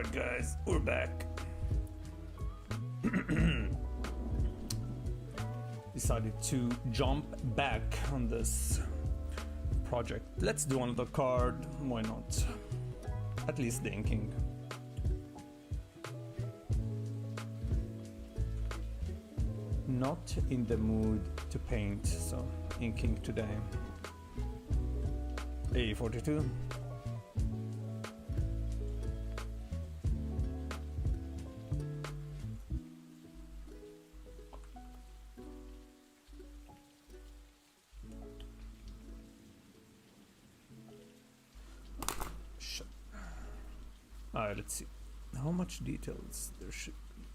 Alright guys, we're back. Decided to jump back on this project. Let's do another card, why not? At least the inking. Not in the mood to paint, so inking today. A42. Alright, let's see how much details there should be.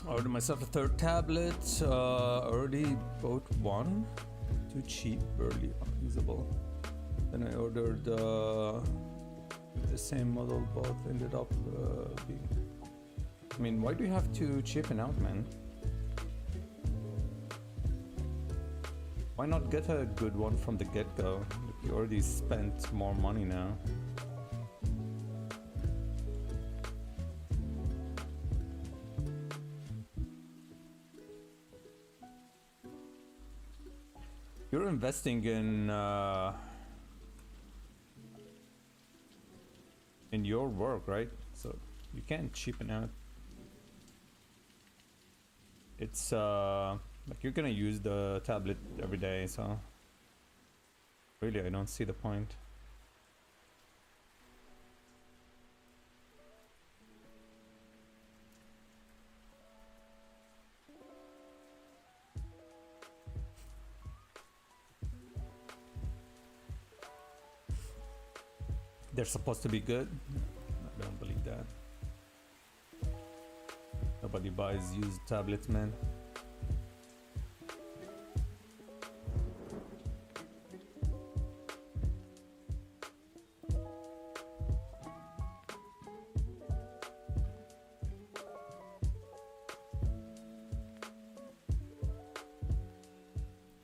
Ordered myself a third tablet. Already bought one. Too cheap, barely unusable. Then I ordered the same model, both ended up being. I mean, why do you have to cheapen out, man? Why not get a good one from the get-go? You already spent more money now. You're investing in your work, right? So you can't cheapen out. It's like you're gonna use the tablet every day, so really I don't see the point. They're supposed to be good. I don't believe that. Nobody buys used tablets, man.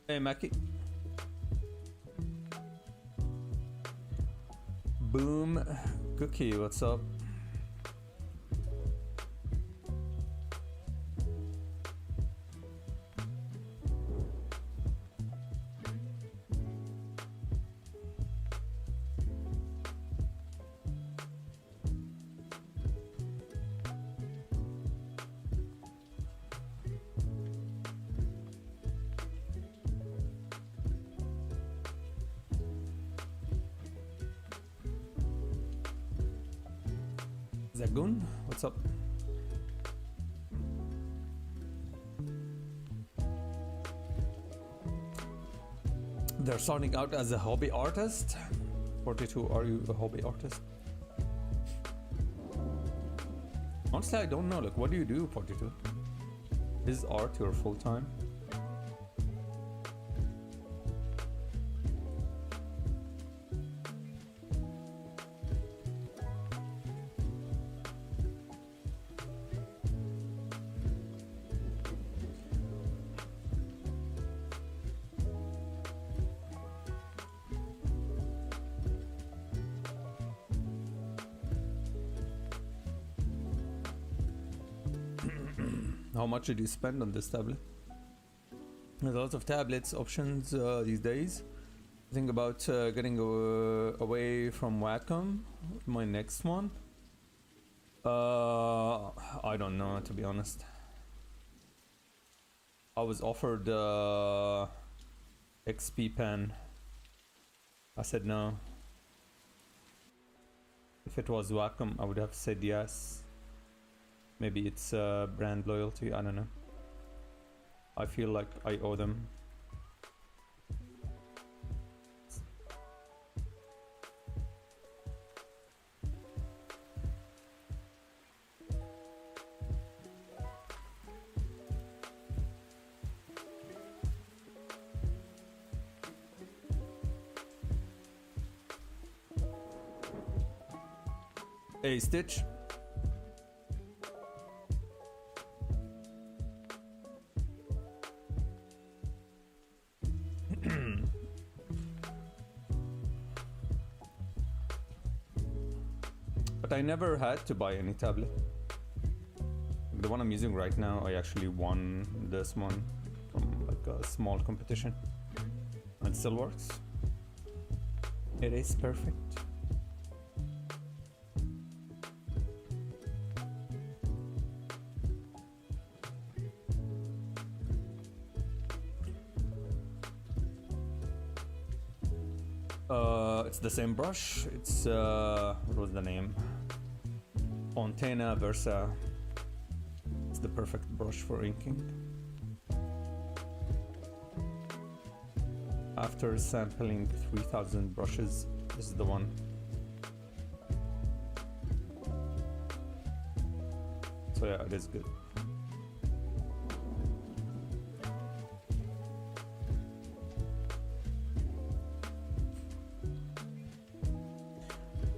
Hey, Mackie. Boom Cookie, what's up? Zagun, what's up? They're starting out as a hobby artist. 42, are you a hobby artist? Honestly, I don't know. Like, what do you do, 42? Is art your full time? How much did you spend on this tablet? There's a lot of tablets options these days. Think about getting away from Wacom. My next one. I don't know, to be honest. I was offered XP pen. I said no. If it was Wacom, I would have said yes. Maybe it's brand loyalty, I don't know. I feel like I owe them. Hey, Stitch. But I never had to buy any tablet. The one I'm using right now, I actually won this one from like a small competition. And it still works. It is perfect. It's the same brush. It's what was the name? Fontana Versa. It's the perfect brush for inking. After sampling 3,000 brushes, this is the one. So yeah, it is good.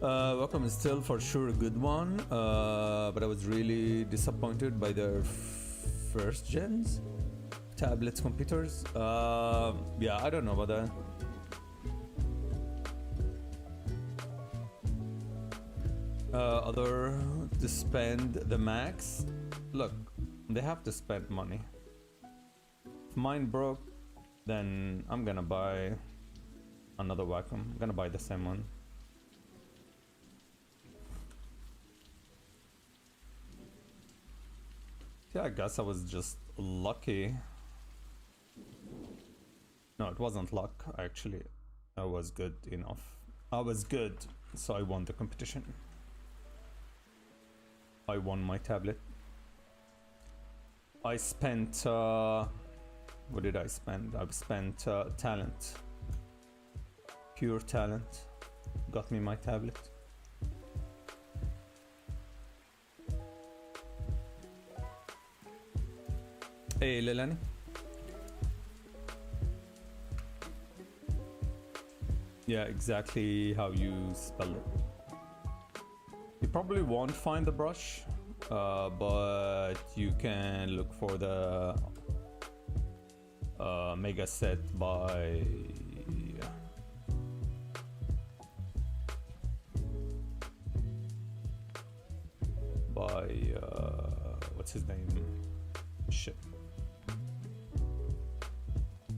Wacom is still for sure a good one, but I was really disappointed by their first gens tablets, computers. Yeah, I don't know about that. Other to spend the max. Look, they have to spend money. If mine broke, then I'm gonna buy another Wacom. I'm gonna buy the same one. Yeah, I guess I was just lucky. No, it wasn't luck, actually. I was good enough. I was good, so I won the competition. I won my tablet. I spent... what did I spend? I spent talent. Pure talent. Got me my tablet. Hey, Lilani. Yeah, exactly how you spell it. You probably won't find the brush, but you can look for the mega set by what's his name? Shit.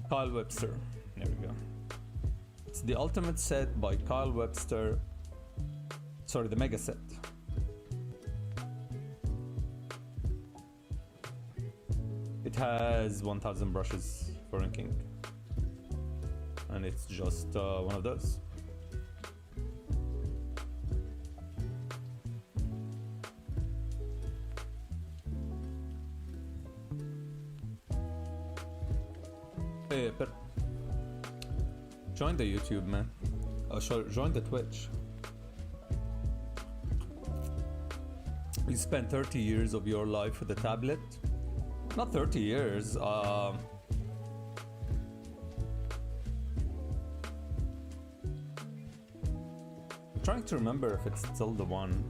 Kyle Webster. There we go. It's the ultimate set by Kyle Webster. Sorry, the mega set. It has 1,000 brushes for inking, and it's just one of those. Hey, but join the YouTube, man. Join the Twitch. You spent 30 years of your life with a tablet. Not 30 years. Trying to remember if it's still the one.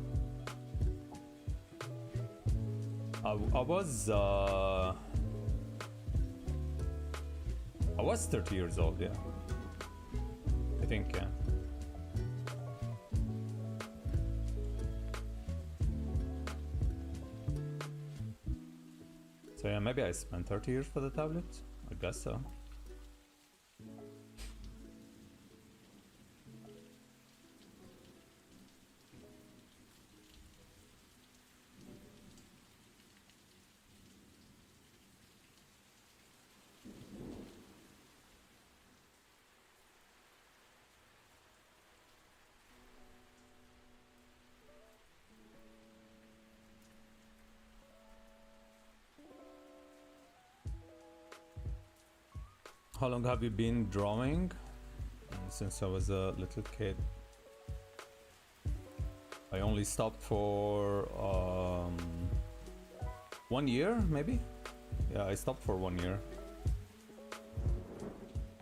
I was 30 years old, yeah. I think, yeah. So yeah, maybe I spent 30 years for the tablet. I guess so. How long have you been drawing? Since I was a little kid. I only stopped for 1 year, maybe? Yeah, I stopped for 1 year.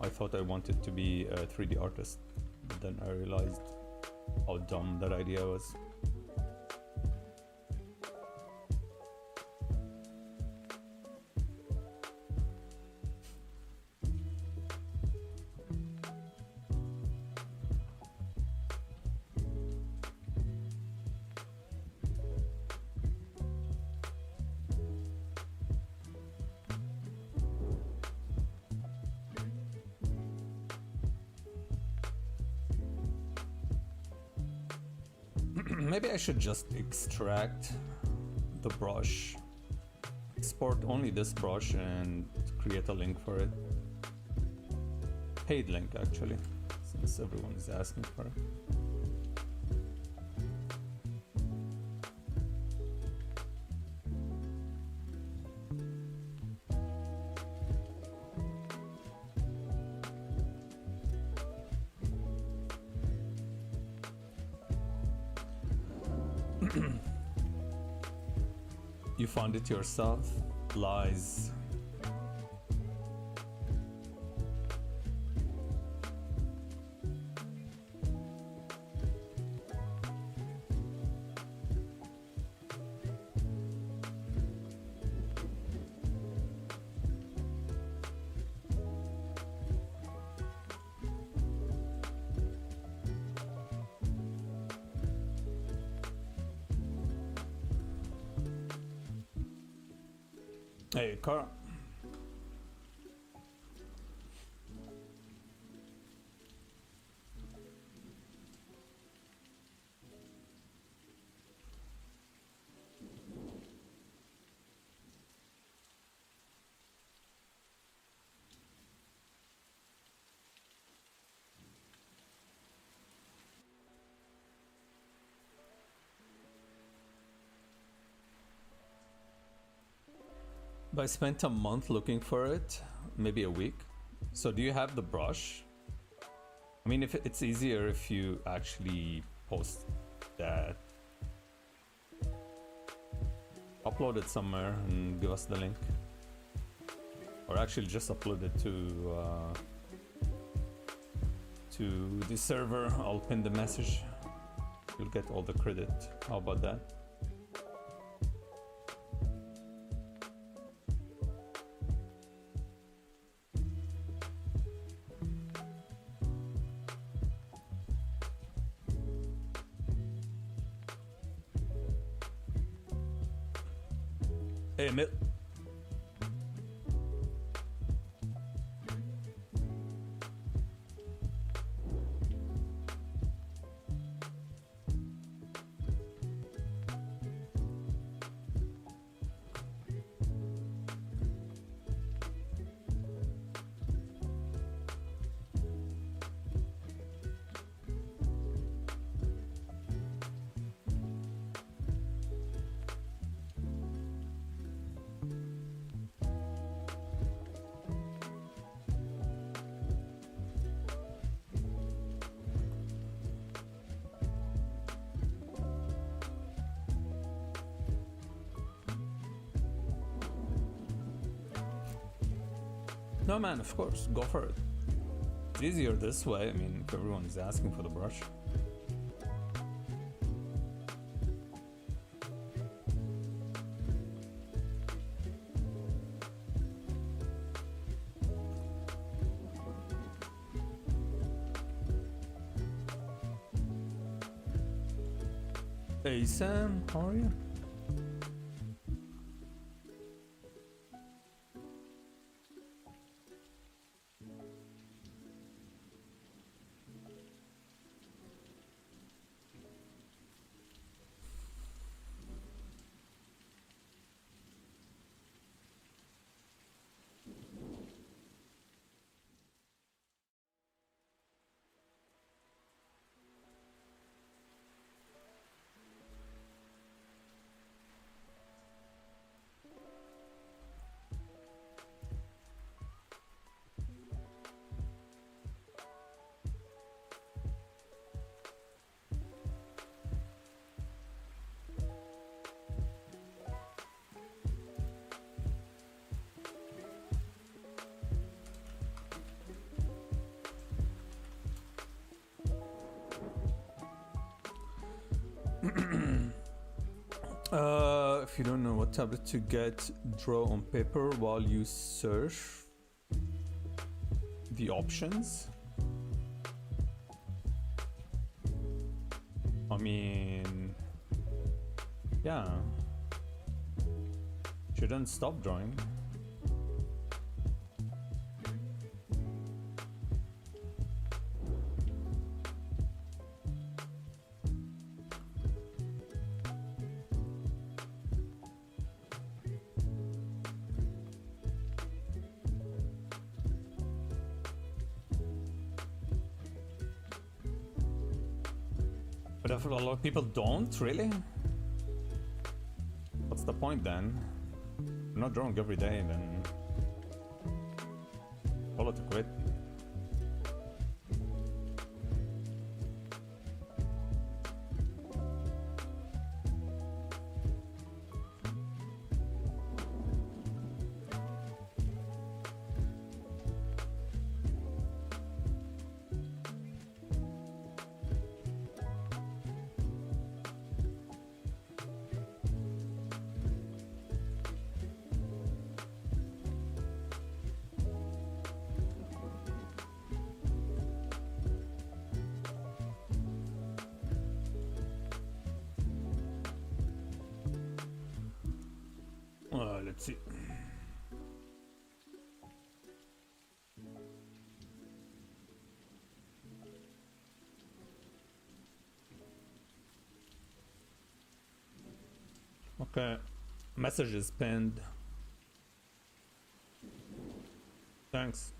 I thought I wanted to be a 3D artist, but then I realized how dumb that idea was. Maybe I should just extract the brush, export only this brush and create a link for it. Paid link actually, since everyone is asking for it. You found it yourself? Lies. Hey, Cara. I spent a month looking for it, maybe a week. So do you have the brush? I mean, if it's easier if you actually post that, upload it somewhere and give us the link, or actually just upload it to the server. I'll pin the message. You'll get all the credit. How about that? Hey, Emil. No man, of course, go for it. It's easier this way, I mean, if everyone is asking for the brush. Hey Sam, how are you? If you don't know what tablet to get, draw on paper while you search the options. I mean, yeah, shouldn't stop drawing. But if a lot of people don't, really? What's the point then? If you're not drawing every day, then call it a quit. Let's see. Okay, message is pinned. Thanks.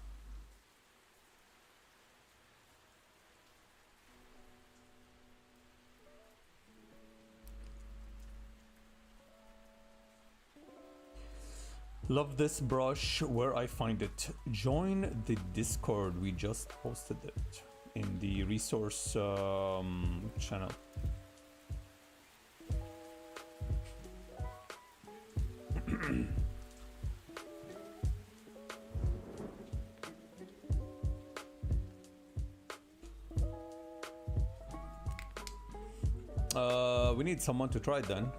Love this brush. Where I find it? Join the Discord. We just posted it in the resource channel. We need someone to try it then.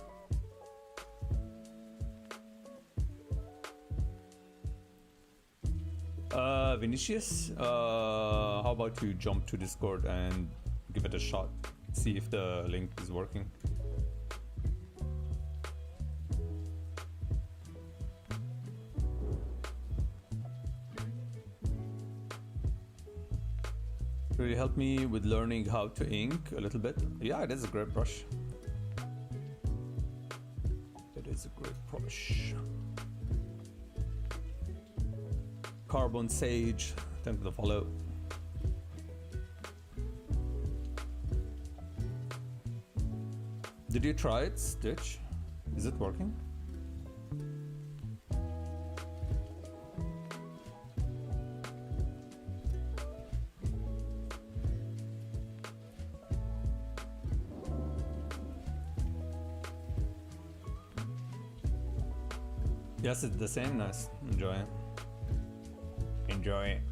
Vinicius, how about you jump to Discord and give it a shot? See if the link is working. Will you help me with learning how to ink a little bit? Yeah, it is a great brush. It is a great brush. Carbon Sage, thank you for the follow. Did you try it, Stitch? Is it working? Yes, it's the same. Nice. Enjoy it. enjoy.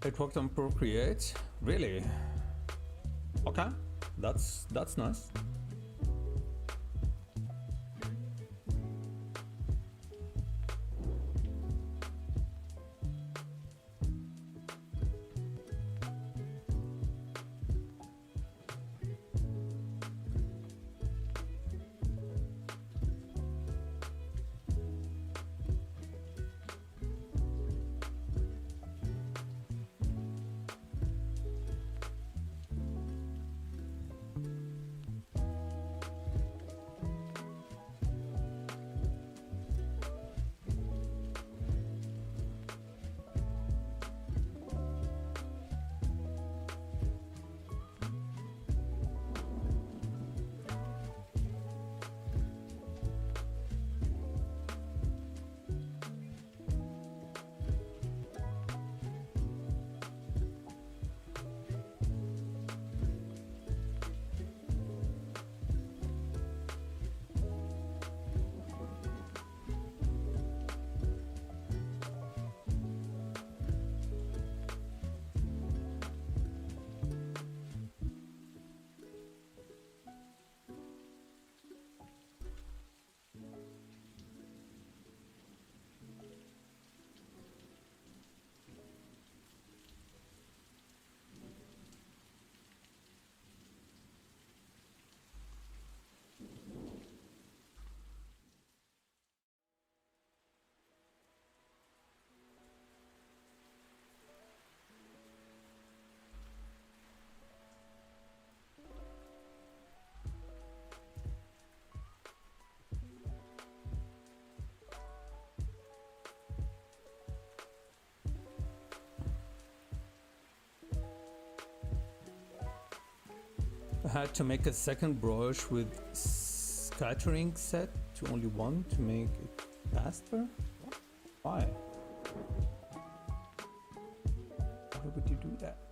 It worked on Procreate? Really? Okay, that's nice. I had to make a second brush with scattering set to only one to make it faster? Why? Why would you do that?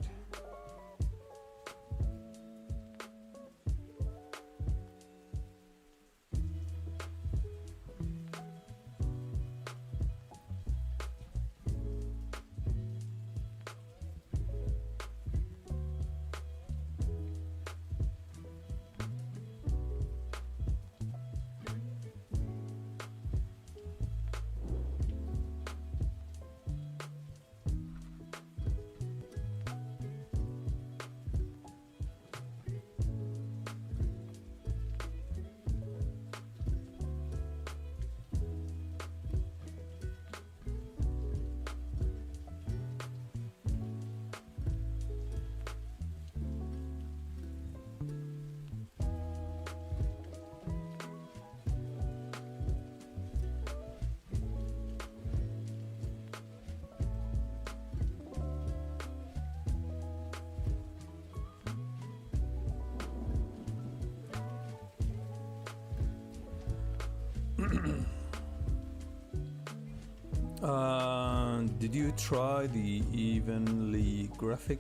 Did you try the Evenly Graphic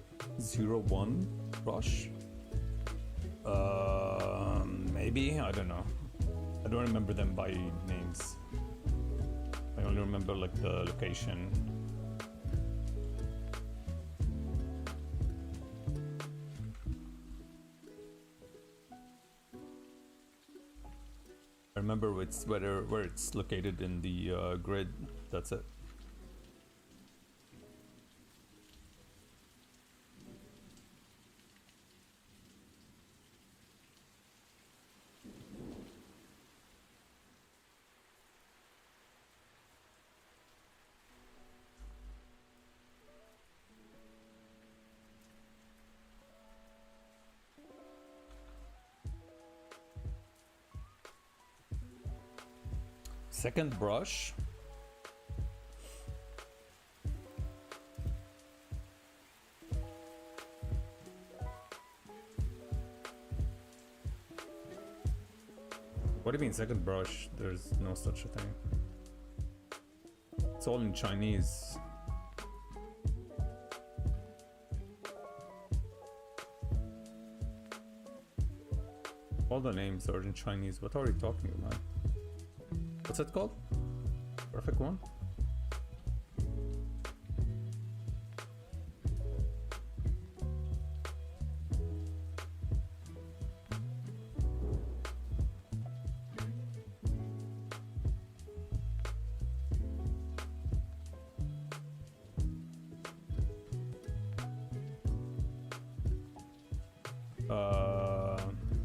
01 brush? Maybe, I don't know. I don't remember them by names. I only remember like the location. I remember it's where it's located in the grid. That's it. Second brush. What do you mean second brush? There's no such a thing. It's all in Chinese. All the names are in Chinese. What are you talking about? What's it called? Perfect one?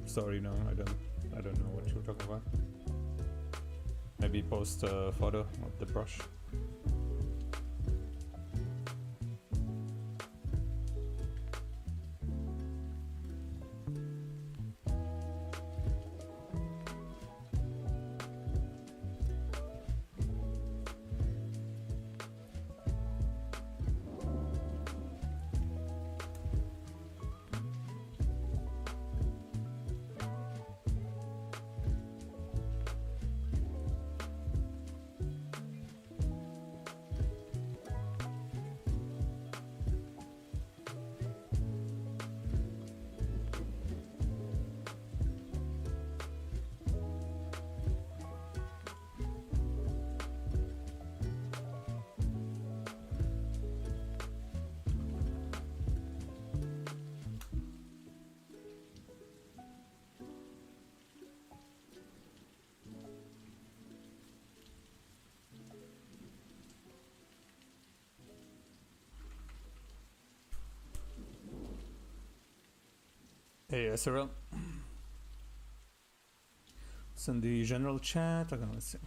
Sorry, no, I don't know what you're talking about. Maybe post a photo of the brush. Hey, SRL. It's in the general chat. Okay, let's see.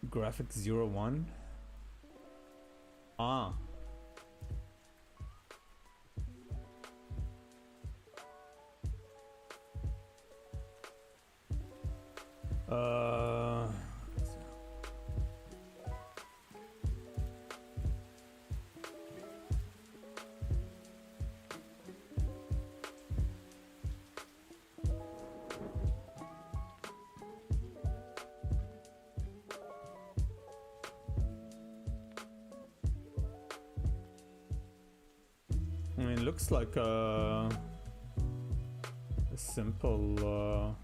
Graphic 01. Ah. I mean, looks like a simple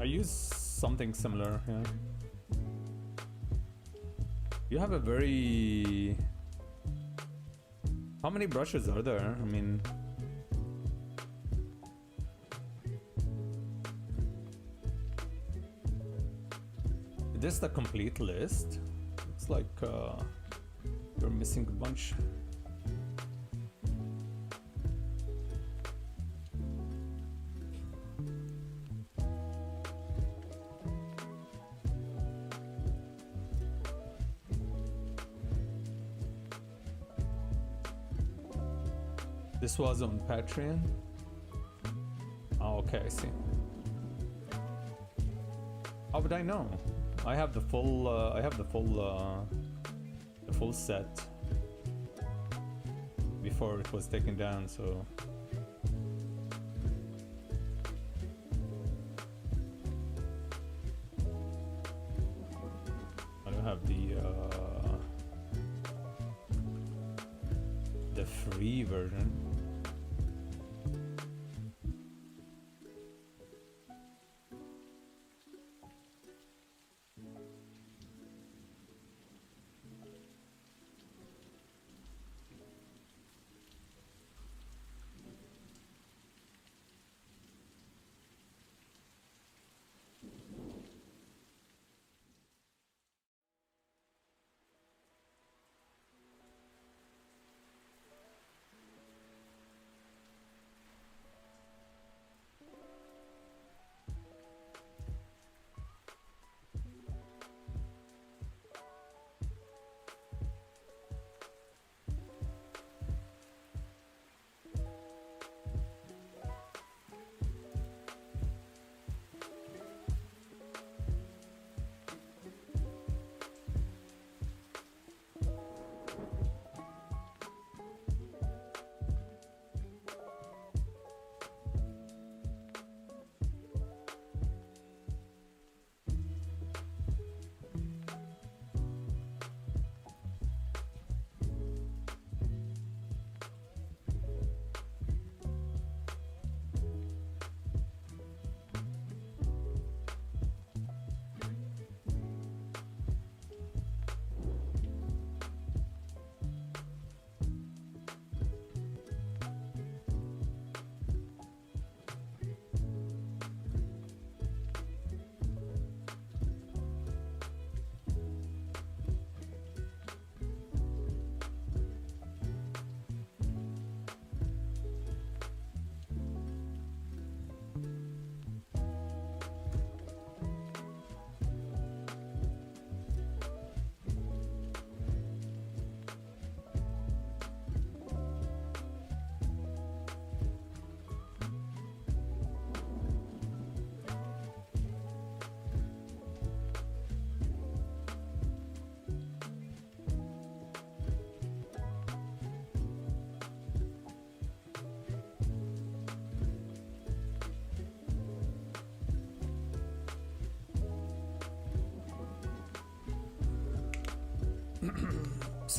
I use something similar, yeah. You have a very... How many brushes are there? I mean... Is this the complete list? It's like you're missing a bunch. This was on Patreon? Oh, okay, I see. How would I know? I have the full. I have the full set before it was taken down. So I don't have the free version.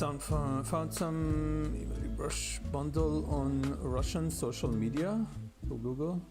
Found some Evenly Brush bundle on Russian social media through Google.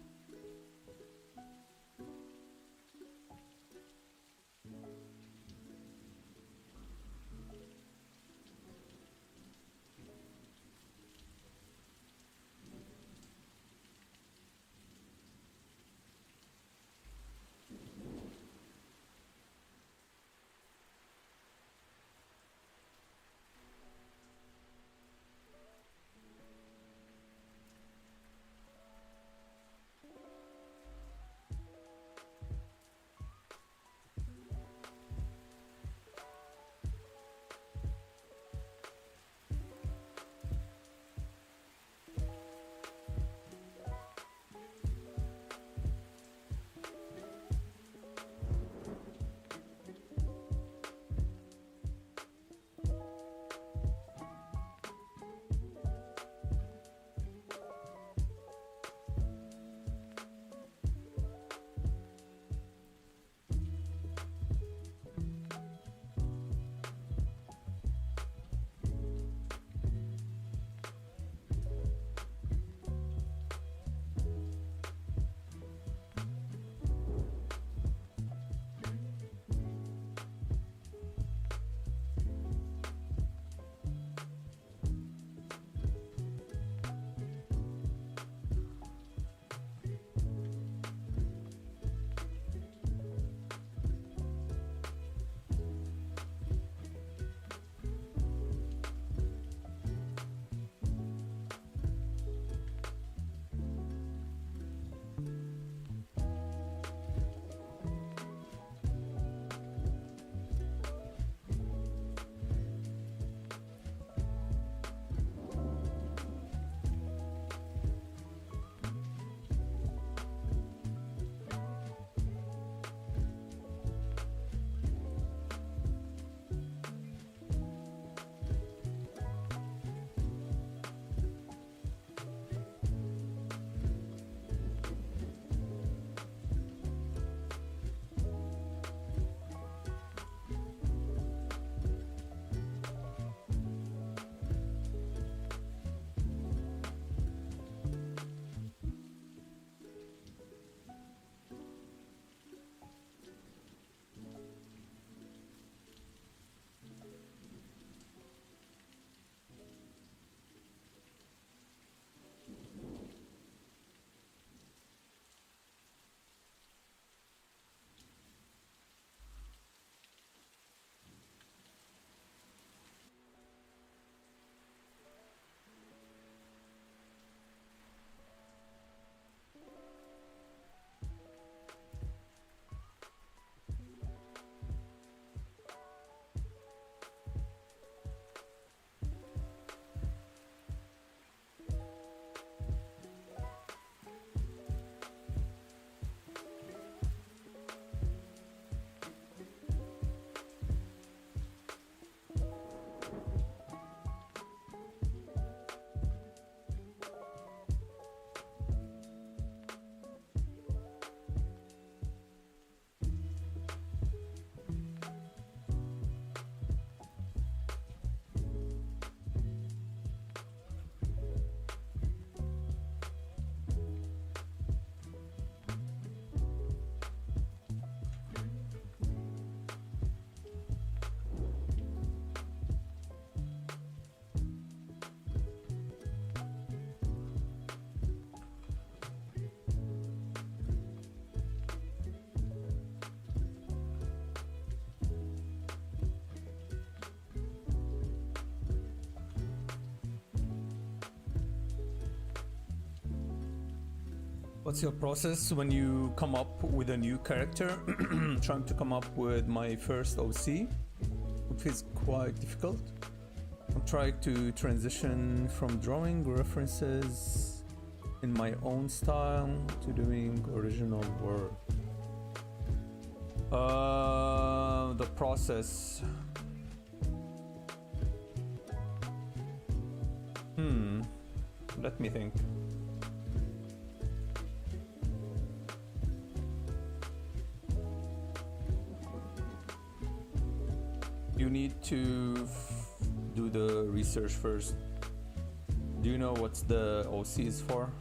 What's your process when you come up with a new character? Trying to come up with my first OC, which is quite difficult. I'm trying to transition from drawing references in my own style to doing original work. The process. Let me think. You need to do the research first. Do you know what's the OC is for?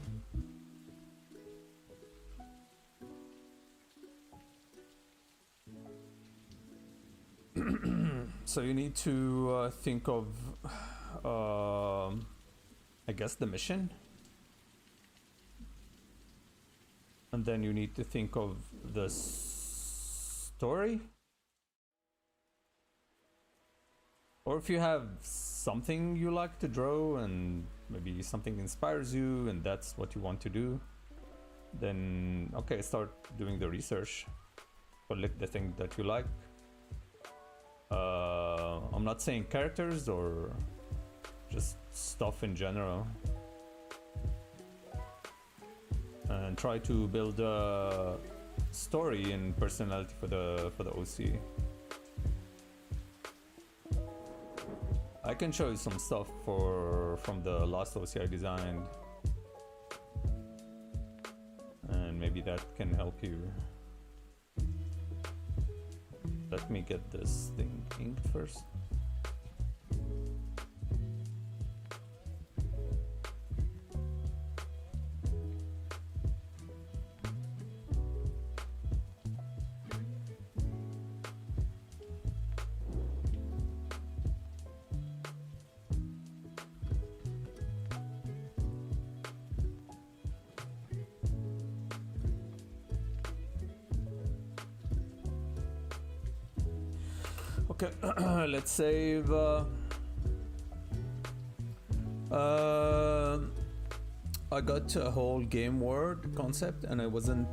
So you need to think of, I guess, the mission. And then you need to think of the story. Or if you have something you like to draw and maybe something inspires you and that's what you want to do, then okay, start doing the research. Collect the thing that you like. I'm not saying characters or just stuff in general. And try to build a story and personality for the OC. I can show you some stuff from the last OC I designed, and maybe that can help you. Let me get this thing inked first. Okay, let's save. I got a whole game word concept, and I wasn't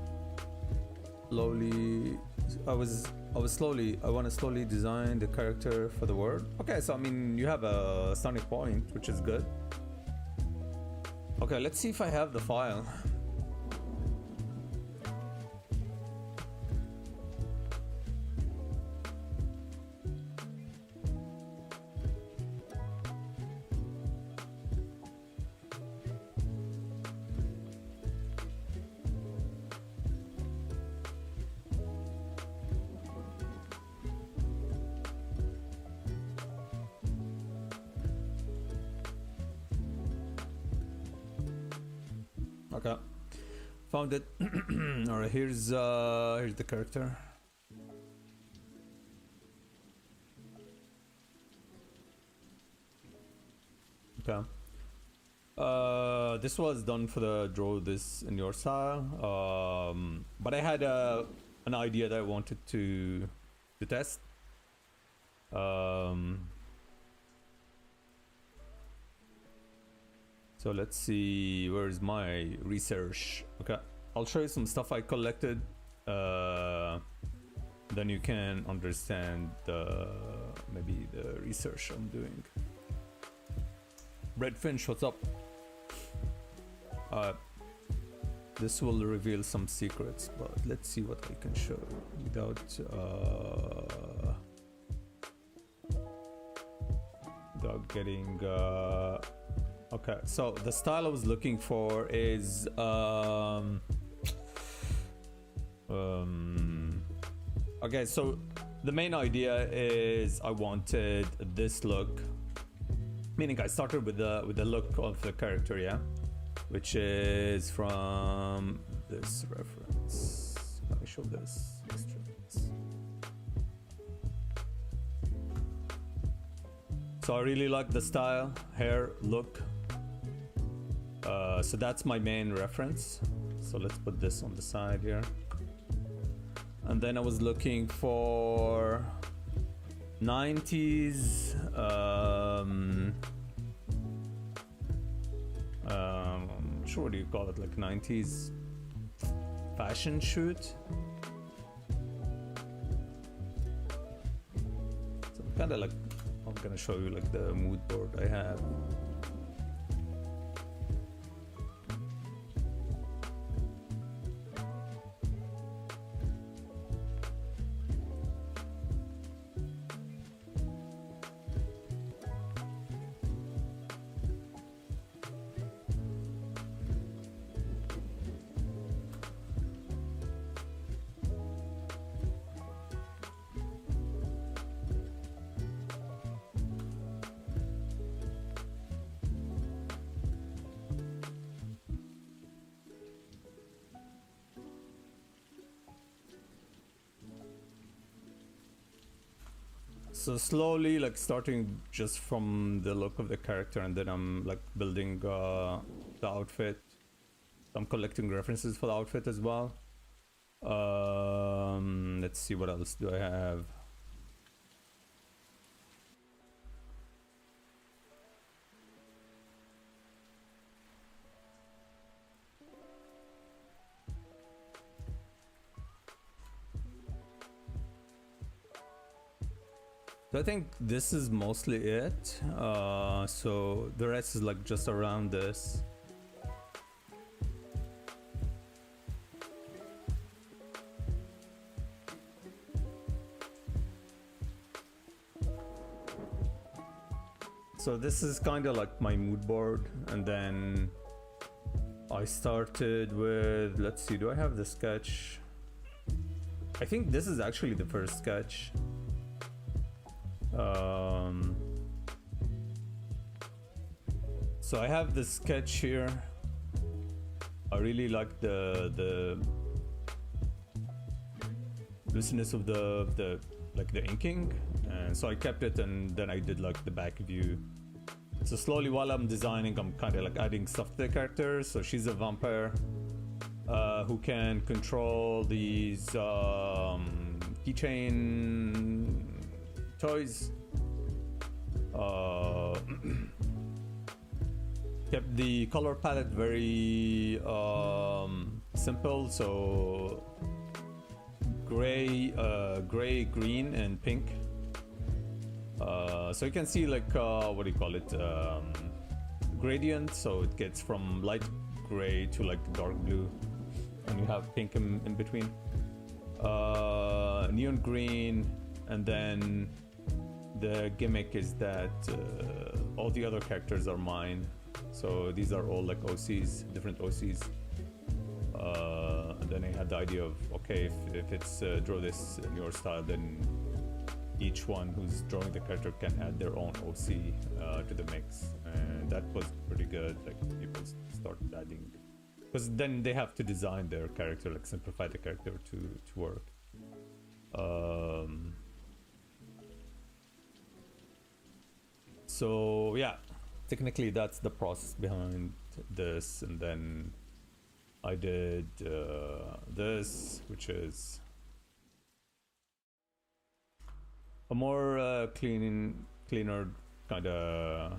slowly. I want to slowly design the character for the word. Okay, so I mean, you have a starting point, which is good. Okay, let's see if I have the file. Okay, found it. All right, here's the character. Okay. This was done for the draw this in your style. But I had an idea that I wanted to test. So let's see, where's my research? Okay, I'll show you some stuff I collected. Then you can understand maybe the research I'm doing. Redfinch, what's up? This will reveal some secrets, but let's see what I can show without getting. Okay, so the style I was looking for is okay, so the main idea is I wanted this look, meaning I started with the look of the character, yeah, which is from this reference. Let me show this. So I really like the style, hair, look. So that's my main reference. So let's put this on the side here. And then I was looking for 90s I'm sure what do you call it, like 90s fashion shoot. So I'm kind of like, I'm gonna show you like the mood board I have. So slowly, like starting just from the look of the character, and then I'm like building the outfit. I'm collecting references for the outfit as well. Let's see, what else do I have? So I think this is mostly it. So the rest is like just around this. So this is kind of like my mood board, and then I started with, let's see, do I have the sketch? I think this is actually the first sketch. So I have this sketch here. I really like the looseness of the like the inking, and so I kept it, and then I did like the back view. So slowly while I'm designing, I'm kind of like adding stuff to the character. So she's a vampire who can control these keychain toys. Kept the color palette very simple, so gray, green, and pink. So you can see like what do you call it? Gradient. So it gets from light gray to like dark blue, and you have pink in between. Neon green, and then the gimmick is that all the other characters are mine. So these are all like OCs, different OCs. And then I had the idea of, okay, if it's draw this in your style, then each one who's drawing the character can add their own OC to the mix, and that was pretty good. Like people started adding, because then they have to design their character, like simplify the character to work. So yeah, technically that's the process behind this, and then I did this, which is a more cleaner kind of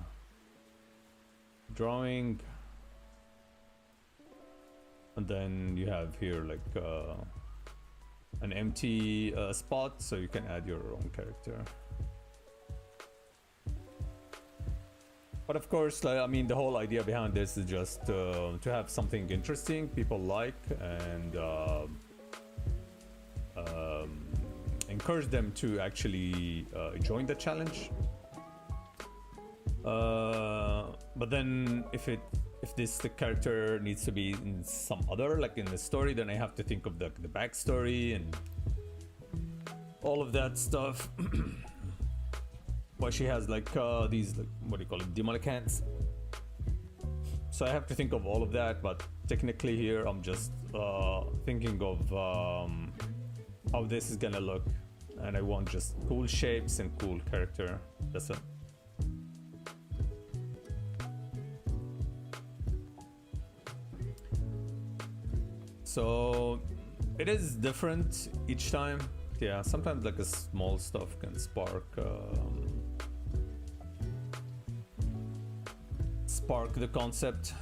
drawing, and then you have here like an empty spot, so you can add your own character. But of course, like, I mean, the whole idea behind this is just to have something interesting people like, and encourage them to actually join the challenge. But then if the character needs to be in some other, like in the story, then I have to think of the backstory and all of that stuff. Why she has like these, like, what do you call it, demonic hands. So I have to think of all of that, but technically here I'm just thinking of how this is gonna look, and I want just cool shapes and cool character. That's it. So it is different each time. Yeah, sometimes like a small stuff can spark the concept.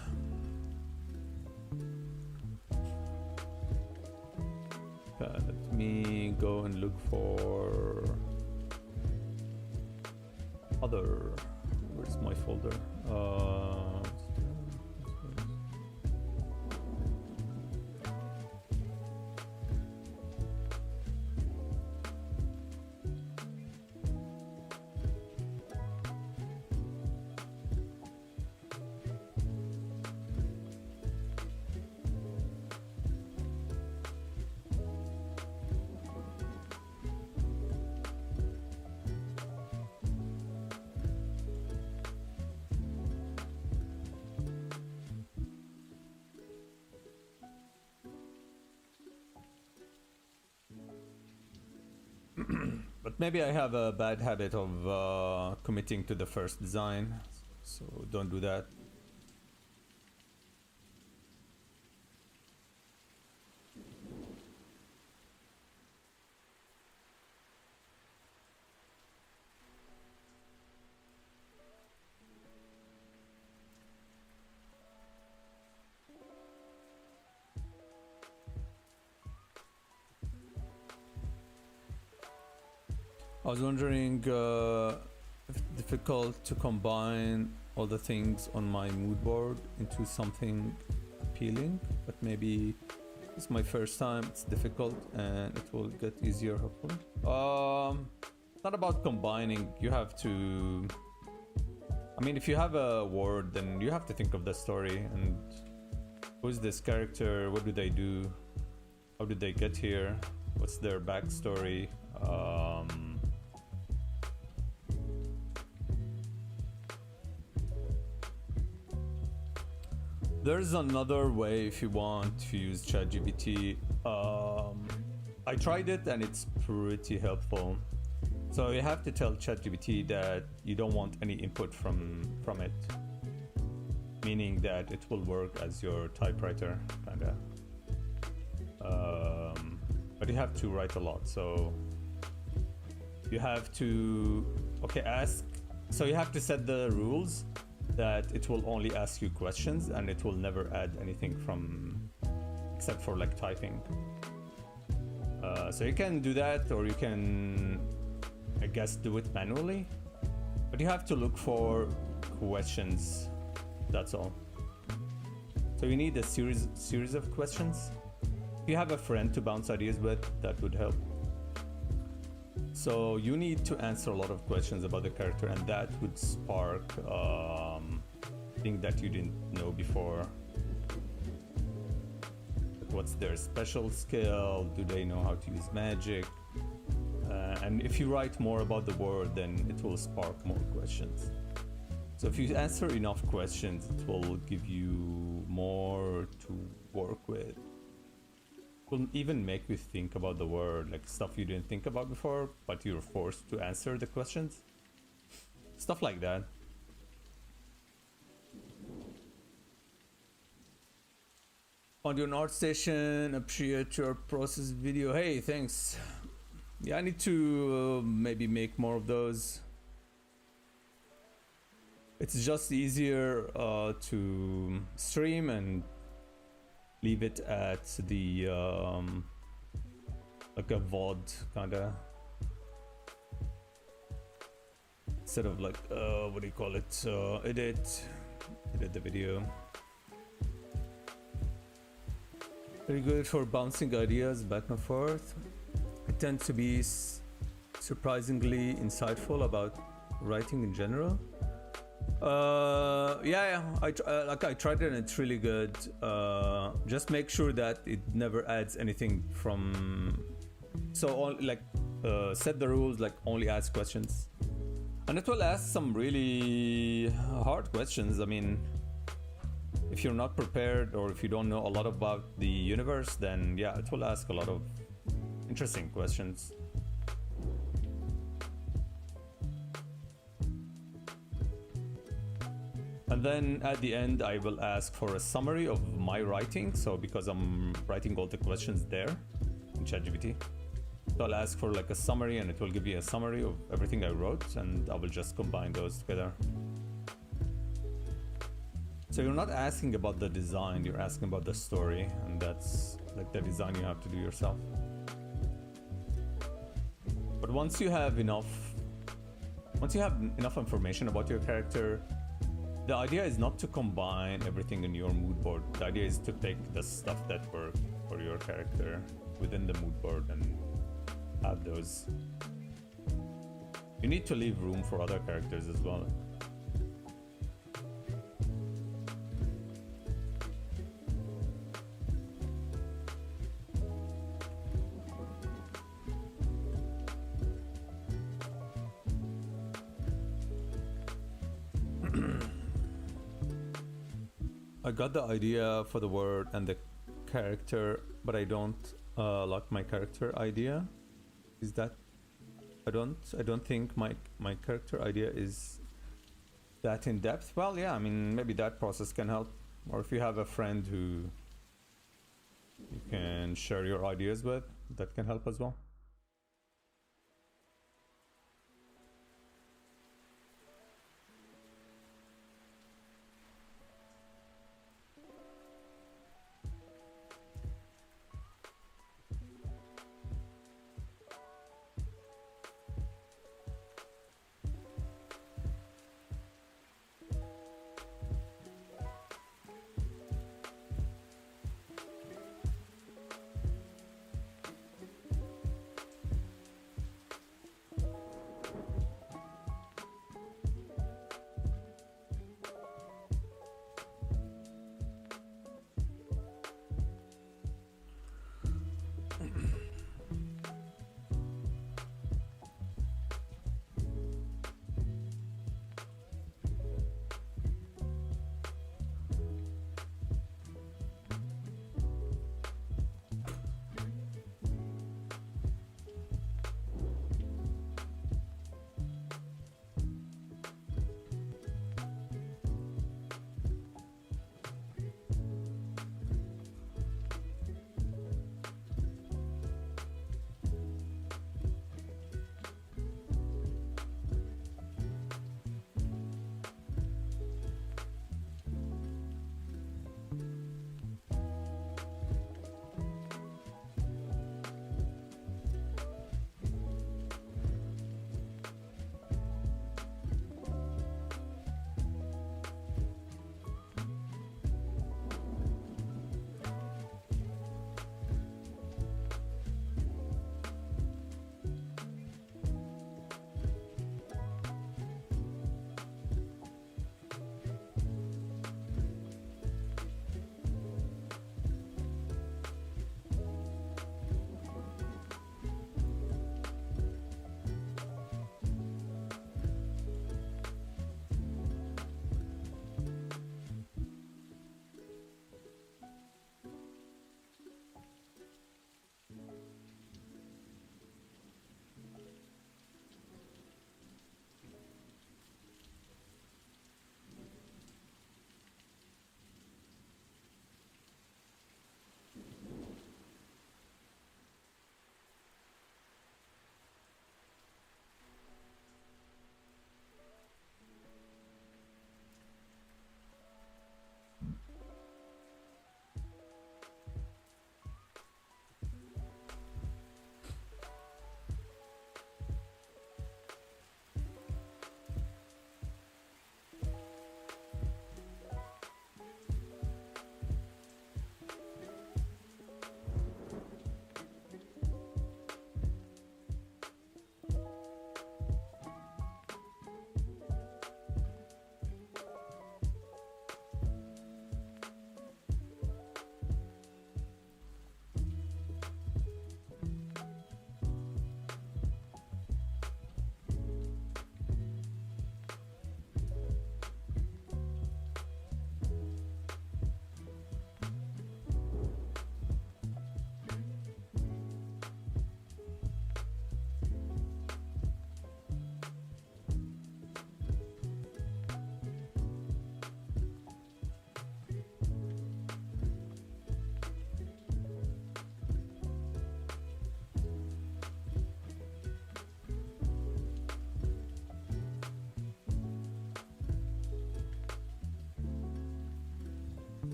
me go and look for other. Where's my folder? But maybe I have a bad habit of committing to the first design, so don't do that. I was wondering if it's difficult to combine all the things on my mood board into something appealing, but maybe it's my first time, it's difficult and it will get easier hopefully. It's not about combining, you have to... I mean, if you have a word, then you have to think of the story and who's this character, what do they do, how did they get here, what's their backstory. There's another way if you want to use ChatGPT. I tried it and it's pretty helpful. So you have to tell ChatGPT that you don't want any input from it, meaning that it will work as your typewriter, kinda. But you have to write a lot, so you have to ask. So you have to set the rules that it will only ask you questions and it will never add anything from except for like typing. So you can do that, or you can, I guess, do it manually, but you have to look for questions, that's all. So you need a series of questions. If you have a friend to bounce ideas with, that would help. So you need to answer a lot of questions about the character, and that would spark things that you didn't know before. Like what's their special skill? Do they know how to use magic? And if you write more about the world, then it will spark more questions. So if you answer enough questions, it will give you more to work with. It will even make you think about the world, like stuff you didn't think about before, but you're forced to answer the questions. Stuff like that. On your ArtStation, appreciate your process video. Hey, thanks. Yeah, I need to maybe make more of those. It's just easier to stream and leave it at the like a VOD kinda, instead of like what do you call it, edit the video. Very good for bouncing ideas back and forth. I tend to be surprisingly insightful about writing in general. I tried it and it's really good. Just make sure that it never adds anything from, so set the rules, like only ask questions, and it will ask some really hard questions. I mean, if you're not prepared or if you don't know a lot about the universe, then yeah, it will ask a lot of interesting questions. And then at the end, I will ask for a summary of my writing. So because I'm writing all the questions there in ChatGPT, so I'll ask for like a summary, and it will give you a summary of everything I wrote, and I will just combine those together. So you're not asking about the design, you're asking about the story, and that's like the design you have to do yourself. once you have enough information about your character, the idea is not to combine everything in your mood board. The idea is to take the stuff that work for your character within the mood board and add those. You need to leave room for other characters as well. I got the idea for the word and the character, but I don't like my character idea. Is that I don't think my character idea is that in depth. Well, yeah, I mean, maybe that process can help, or if you have a friend who you can share your ideas with, that can help as well.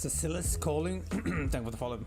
Cecilis calling. Thank you for the follow.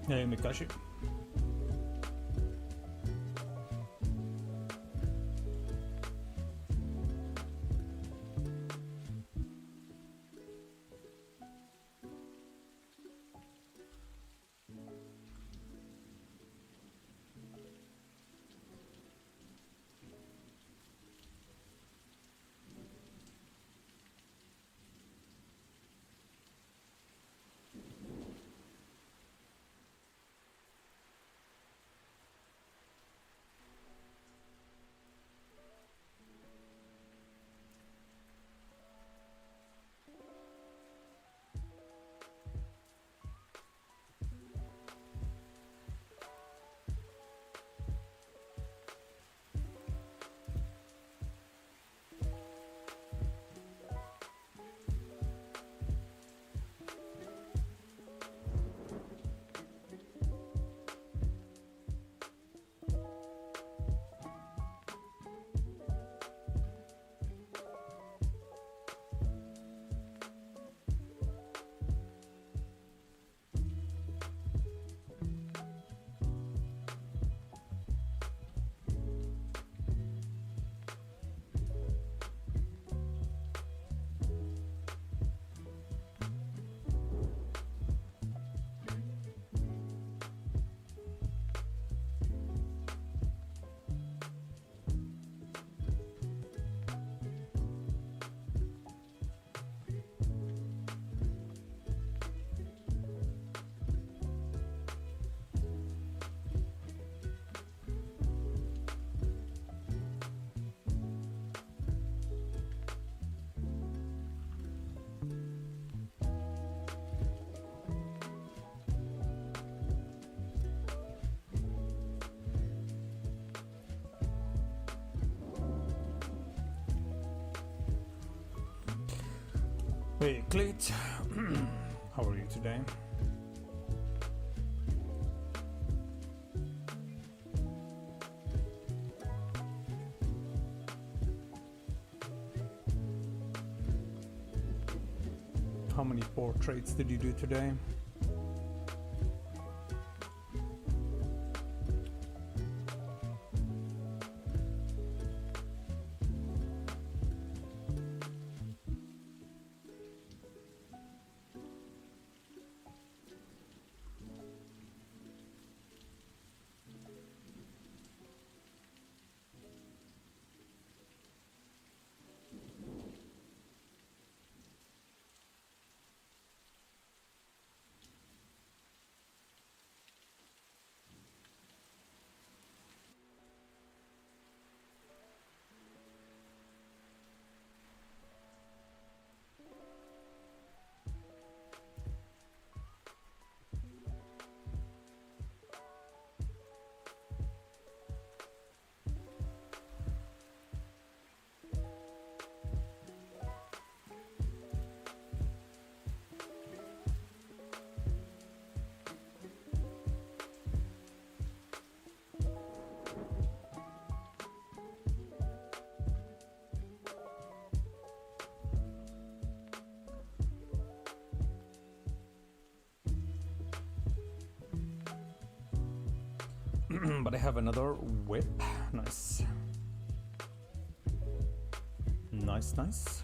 Hey, Mikashi. Hey, Cleet. How are you today? How many portraits did you do today? But I have another whip. Nice. Nice, nice.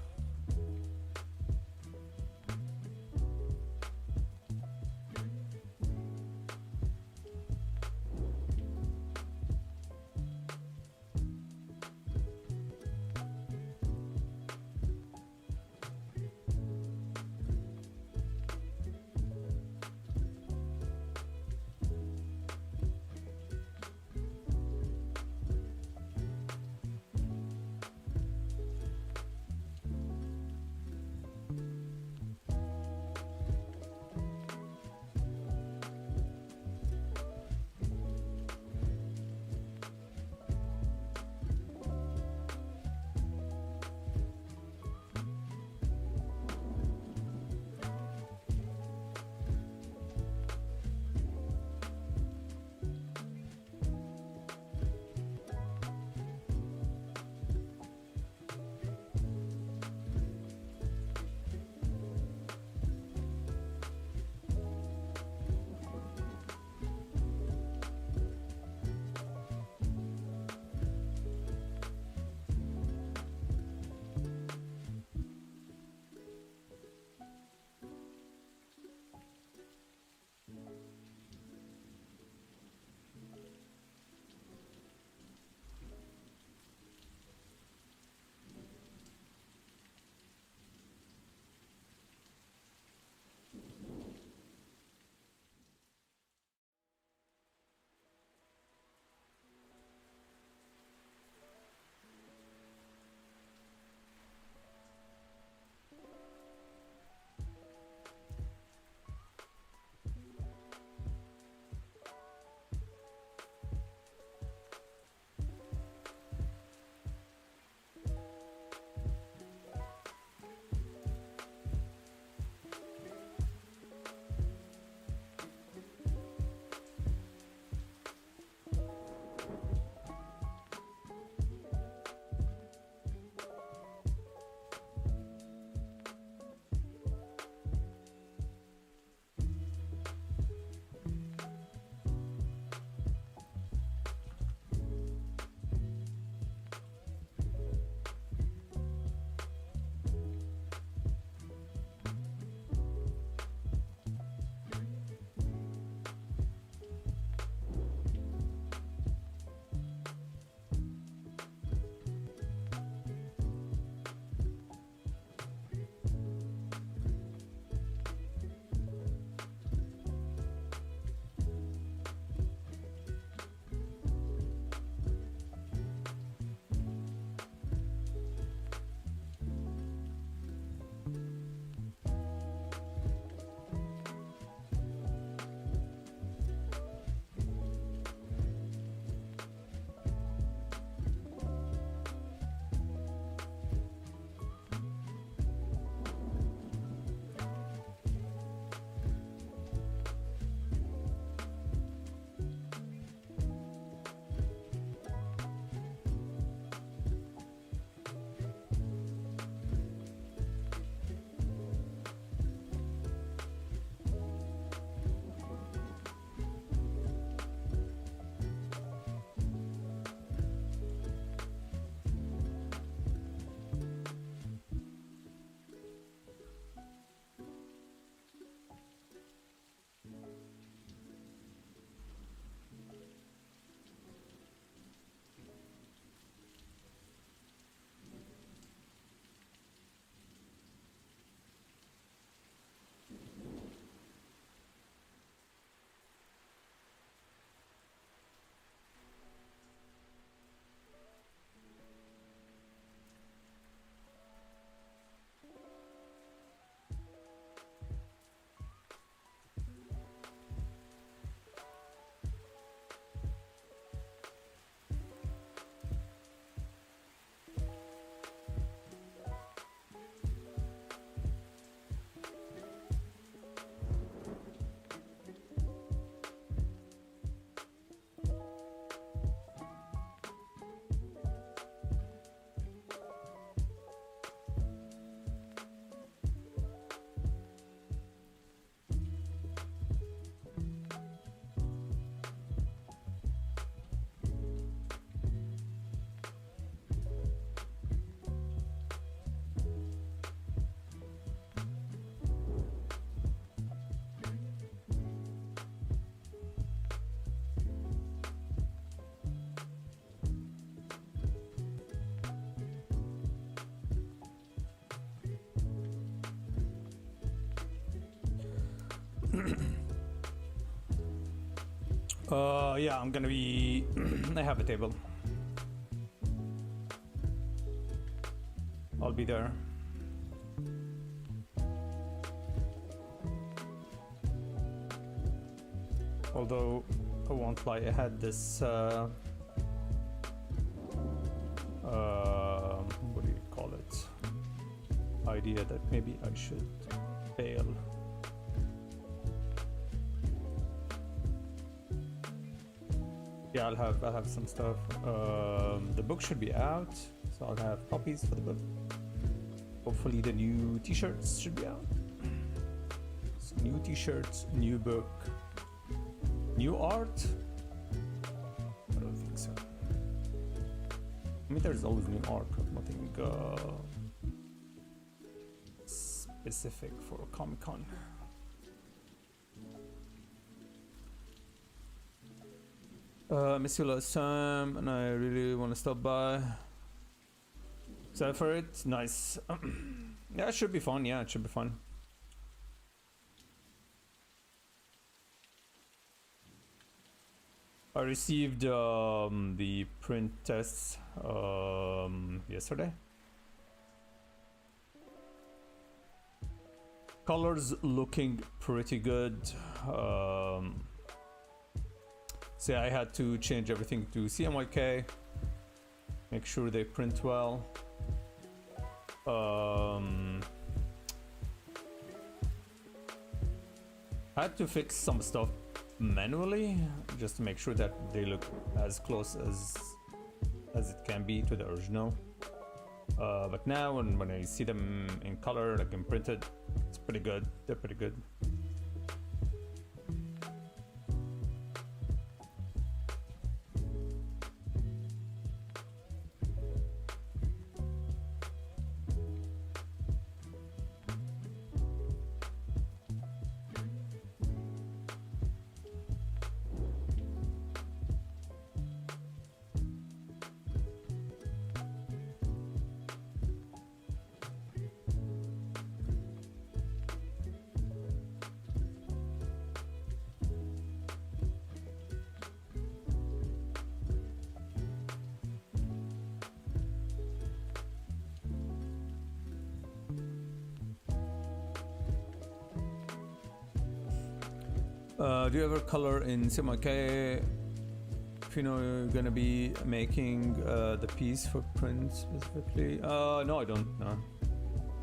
Yeah, I'm gonna be. I have a table. I'll be there. Although I won't lie, I had this. What do you call it? Idea that maybe I should fail. Yeah, I'll have some stuff. The book should be out, so I'll have copies for the book. Hopefully the new t-shirts should be out. So new t-shirts, new book, new art. I don't think so. I mean, there's always new art, but nothing specific for Comic-Con. Miss you last time, and I really want to stop by. Excited for it? Nice. Yeah, it should be fun. Yeah, it should be fun. I received the print tests yesterday. Colors looking pretty good. So I had to change everything to CMYK, make sure they print well. I had to fix some stuff manually just to make sure that they look as close as it can be to the original. But now when I see them in color, like in printed, it's pretty good. They're pretty good. Do you ever color in CMYK? If you know you're gonna be making the piece for print specifically? No, I don't. No.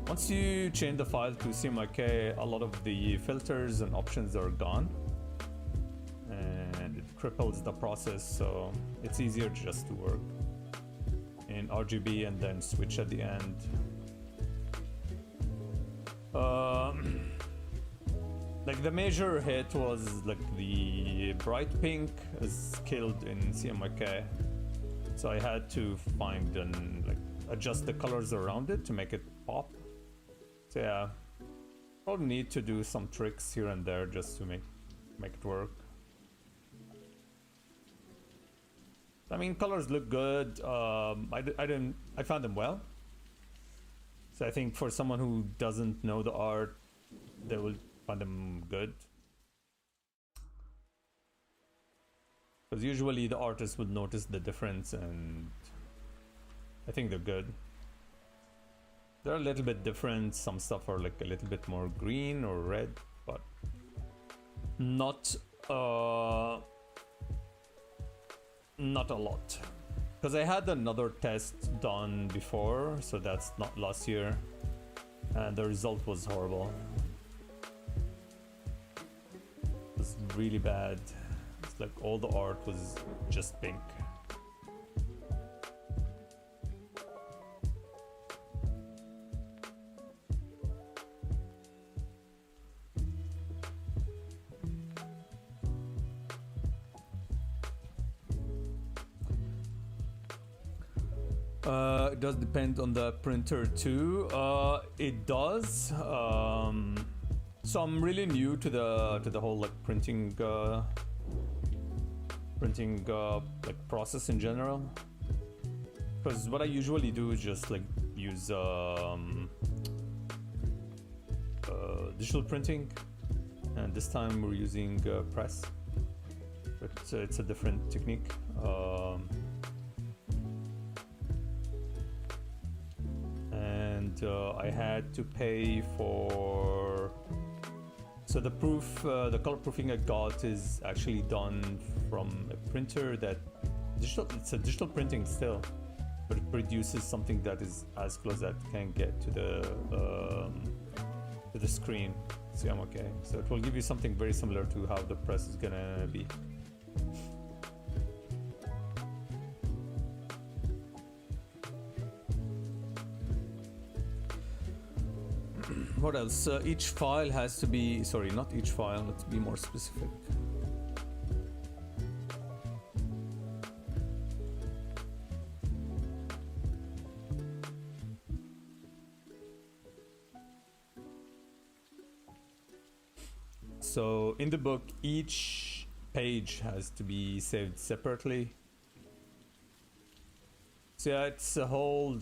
Once you change the file to CMYK, a lot of the filters and options are gone, and it cripples the process. So it's easier just to work in RGB and then switch at the end. Like the major hit was like the bright pink is killed in CMYK, so I had to find and like adjust the colors around it to make it pop. So yeah, probably need to do some tricks here and there just to make it work. I mean, colors look good. I found them well. So I think for someone who doesn't know the art, they will find them good. Because usually the artist would notice the difference, and I think they're good. They're a little bit different. Some stuff are like a little bit more green or red, but not a lot. Because I had another test done before, so that's not last year, and the result was horrible. It was really bad. It's like all the art was just pink. It does depend on the printer too. It does. So I'm really new to the whole like printing like process in general. Because what I usually do is just like use digital printing, and this time we're using press, but it's a different technique. And I had to pay for, so the the color proofing I got is actually done from a printer that it's a digital printing still, but it produces something that is as close as it can get to the screen. CMYK. So it will give you something very similar to how the press is gonna be. What else? Each file has to be, sorry, not each file, let's be more specific. So in the book, each page has to be saved separately. So yeah, it's a whole,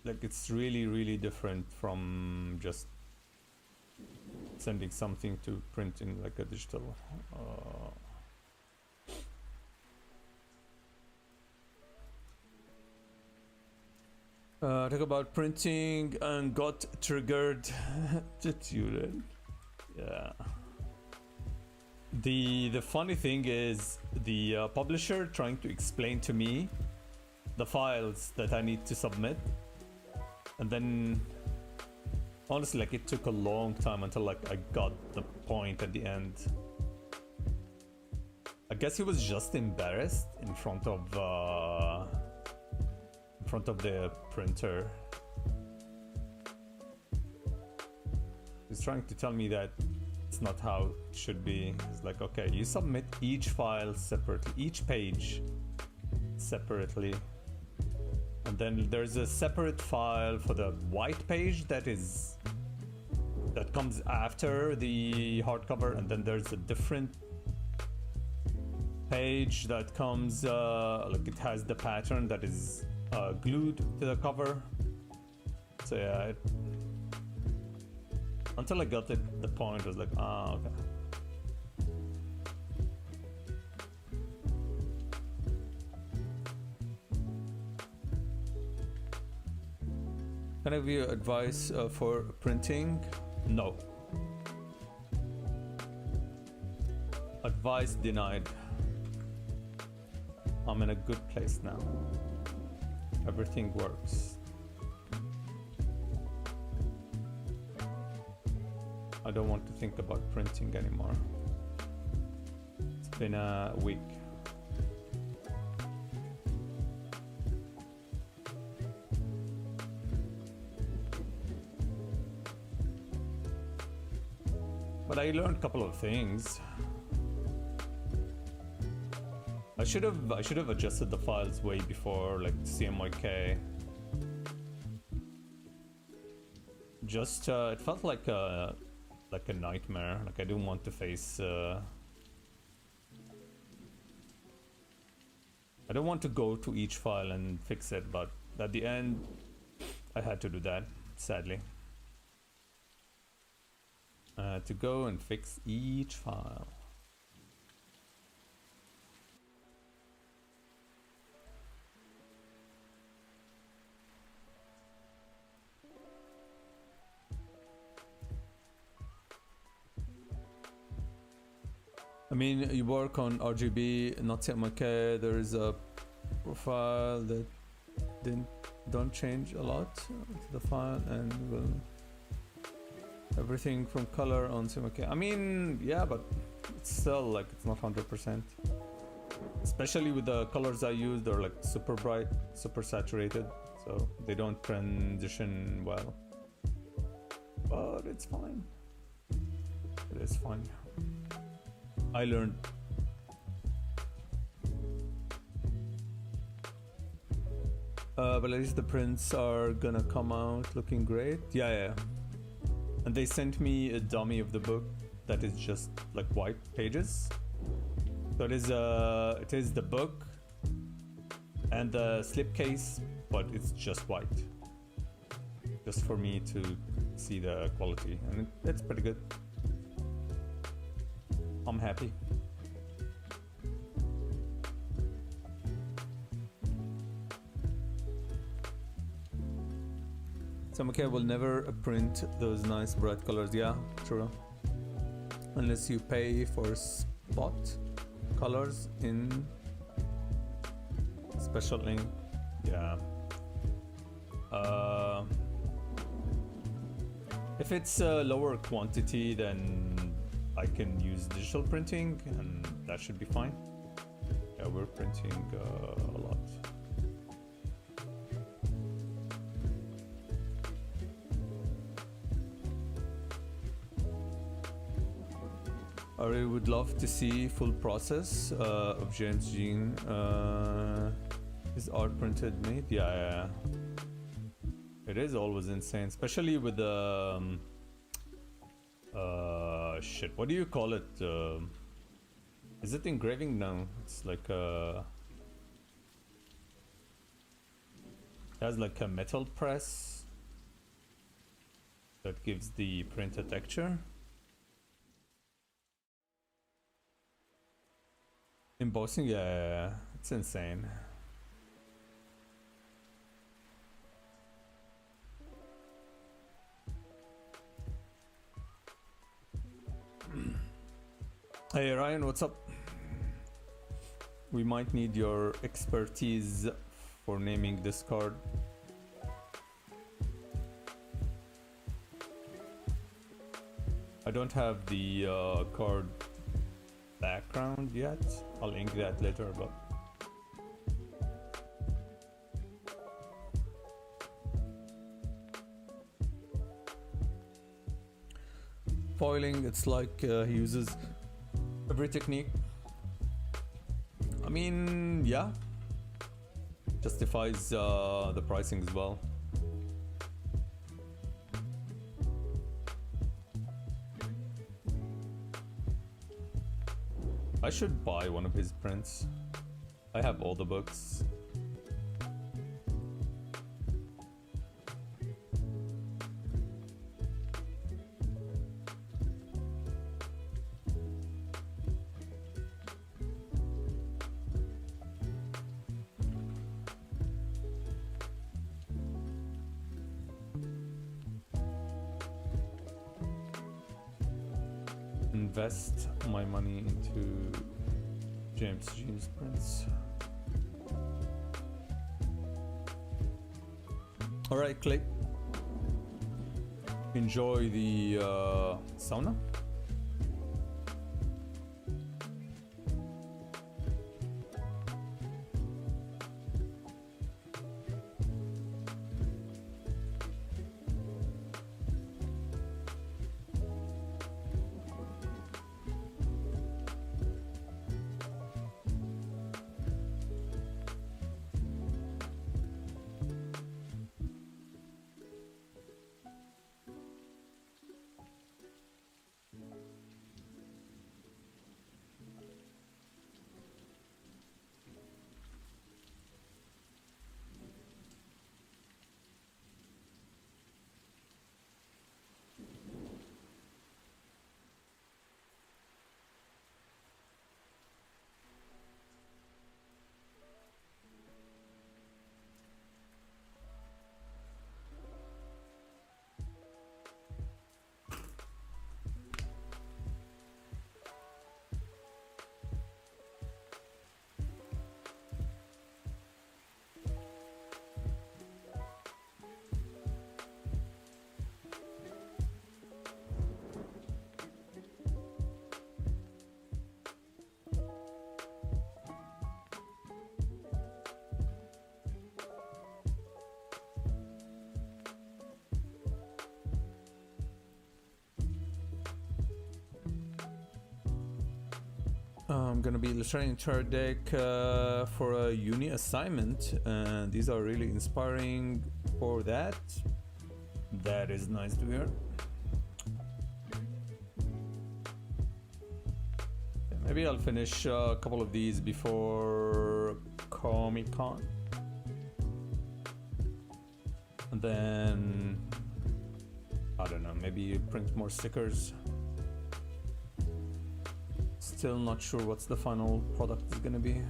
like, it's really different from just sending something to print in like a digital. Talk about printing and got triggered. Did you then? Yeah. The funny thing is the publisher trying to explain to me the files that I need to submit, and then honestly, like, it took a long time until like I got the point at the end. I guess he was just embarrassed in front of the printer. He's trying to tell me that it's not how it should be. It's like, okay, you submit each file separately, each page separately, and then there's a separate file for the white page that comes after the hardcover, and then there's a different page that comes like it has the pattern that is glued to the cover. So yeah, until I got the point, I was like, ah, okay. Can I give you advice for printing? No. Advice denied. I'm in a good place now. Everything works. I don't want to think about printing anymore. It's been a week. But I learned a couple of things. I should have adjusted the files way before, like CMYK. Just it felt like a nightmare. Like I didn't want to face. I don't want to go to each file and fix it, but at the end, I had to do that. Sadly. To go and fix each file. I mean, you work on RGB, not CMYK. There is a profile that don't change a lot to the file, and will everything from color on CMYK. I mean, yeah, but it's still like it's not 100%. Especially with the colors I use, they're like super bright, super saturated, so they don't transition well. But it's fine. It is fine. I learned. But at least the prints are gonna come out looking great. Yeah. And they sent me a dummy of the book that is just like white pages. So it is the book and the slipcase, but it's just white. Just for me to see the quality, and it's pretty good. I'm happy. Samukai will never print those nice bright colors. Yeah, true. Unless you pay for spot colors in special ink. Yeah. If it's a lower quantity, then I can use digital printing and that should be fine. Yeah, we're printing a lot. I really would love to see full process of James Jean. His art printed made. Yeah. It is always insane, especially with the shit. What do you call it? Is it engraving? No, it's like it has like a metal press that gives the print a texture. Embossing, yeah, it's insane. Hey Ryan, what's up? We might need your expertise for naming this card. I don't have the card background yet. I'll ink that later, but foiling, it's like he uses every technique. I mean, yeah, justifies the pricing as well. I should buy one of his prints. I have all the books. Invest my money into James Jean's prints. All right, Clay. Enjoy the sauna. I'm gonna be illustrating chart deck for a uni assignment, and these are really inspiring for that. That is nice to hear. Maybe I'll finish a couple of these before Comic-Con, and then I don't know, maybe print more stickers. Still not sure what's the final product is gonna be.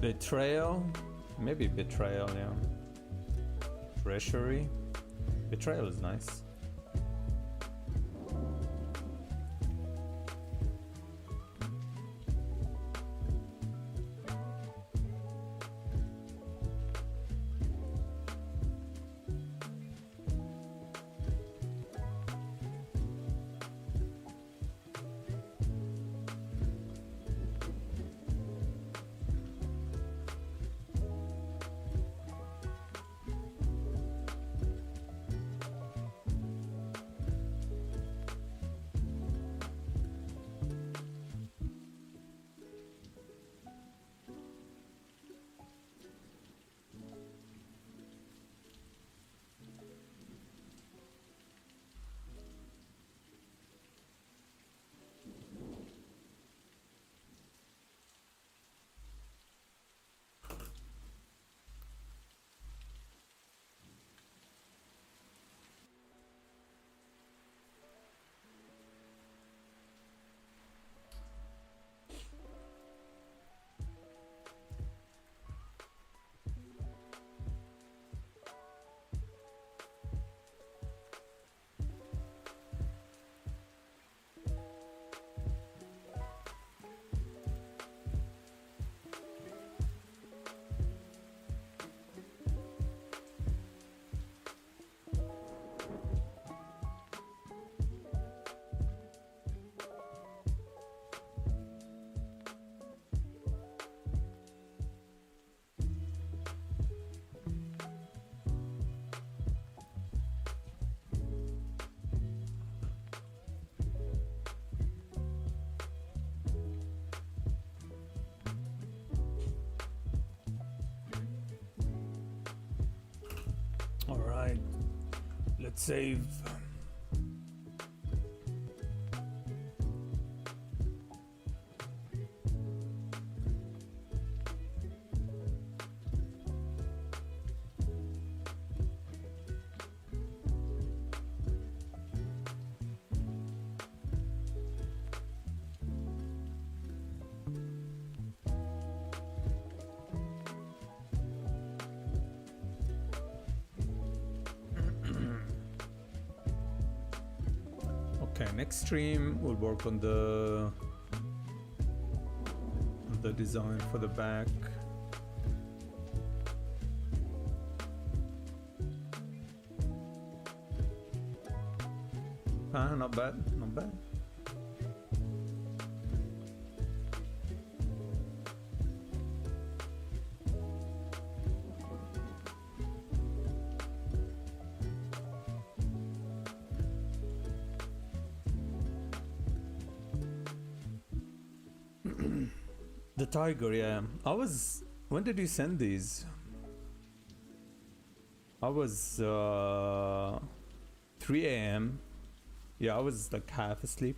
Betrayal? Maybe Betrayal, yeah. Treasury? Betrayal is nice. Alright, let's save. Okay, next stream we'll work on the design for the back. Ah, not bad, not bad. The tiger, yeah. When did you send these? I was 3 a.m. Yeah, I was like half asleep.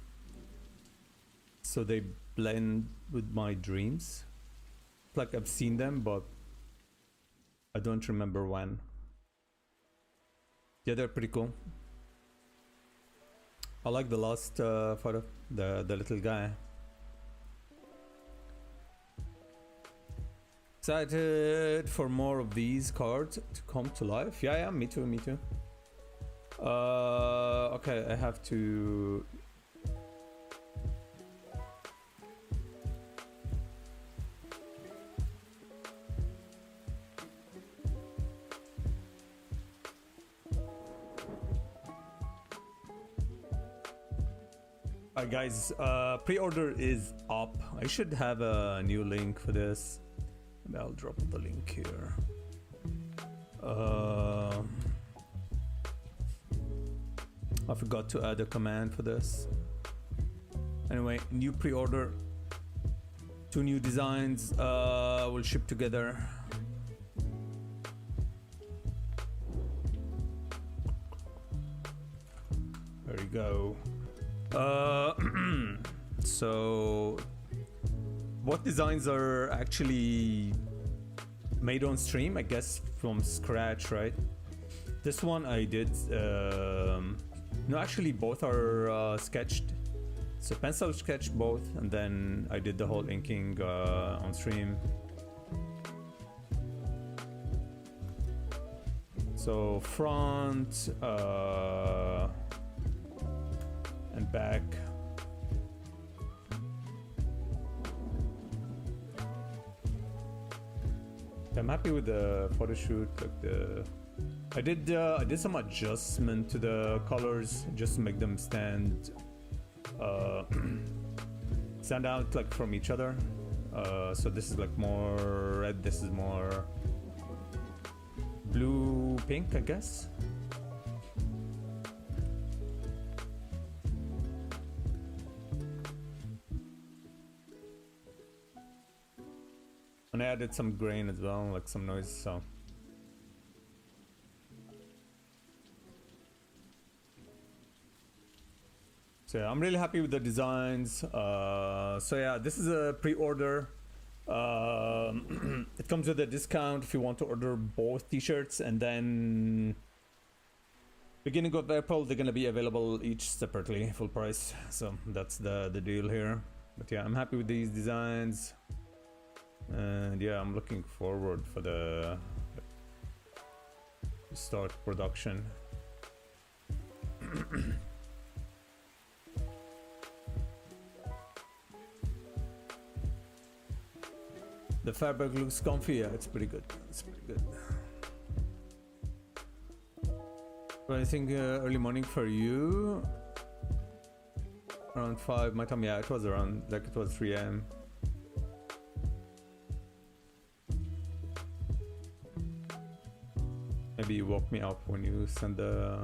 So they blend with my dreams. Like I've seen them, but I don't remember when. Yeah, they're pretty cool. I like the last photo, the little guy. Excited for more of these cards to come to life. Yeah, me too, me too. Okay, I have to... Alright guys, pre-order is up. I should have a new link for this. Maybe I'll drop the link here. I forgot to add a command for this. Anyway, new pre-order. 2 new designs will ship together. There you go. So what designs are actually made on stream? I guess from scratch, right? This one I did. No, actually, both are sketched. So pencil sketch both, and then I did the whole inking on stream. So front and back. I'm happy with the photo shoot. Like I did some adjustment to the colors just to make them stand out like from each other. So this is like more red. This is more blue pink, I guess. And I added some grain as well, like some noise, so. So yeah, I'm really happy with the designs. So yeah, this is a pre-order. It comes with a discount if you want to order both t-shirts, and then beginning of April they're gonna be available each separately, full price. So that's the deal here. But yeah, I'm happy with these designs. And yeah, I'm looking forward for the start production. The fabric looks comfy. Yeah, it's pretty good. It's pretty good. But I think early morning for you, around 5 my time. Yeah, it was around, like it was 3 a.m. Maybe you woke me up when you send the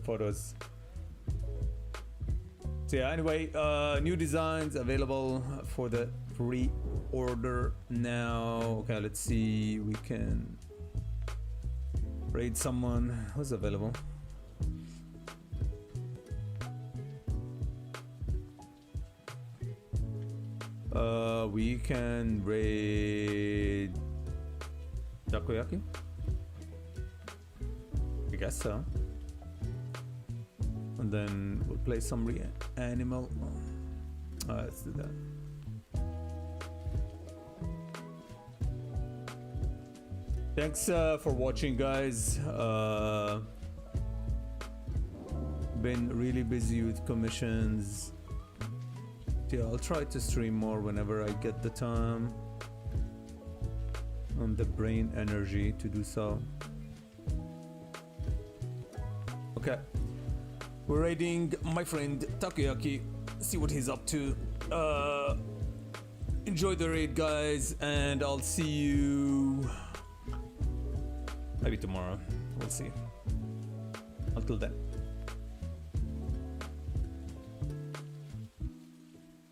photos. So yeah, anyway, new designs available for the pre-order now. Okay, let's see. We can raid someone who's available. We can raid Takoyaki. I guess so. And then we'll play some Reanimal. Let's do that. Thanks for watching, guys. Been really busy with commissions. Yeah, I'll try to stream more whenever I get the time and the brain energy to do so. Okay, we're raiding my friend Takoyaki. See what he's up to. Enjoy the raid, guys, and I'll see you maybe tomorrow. We'll see. Until then.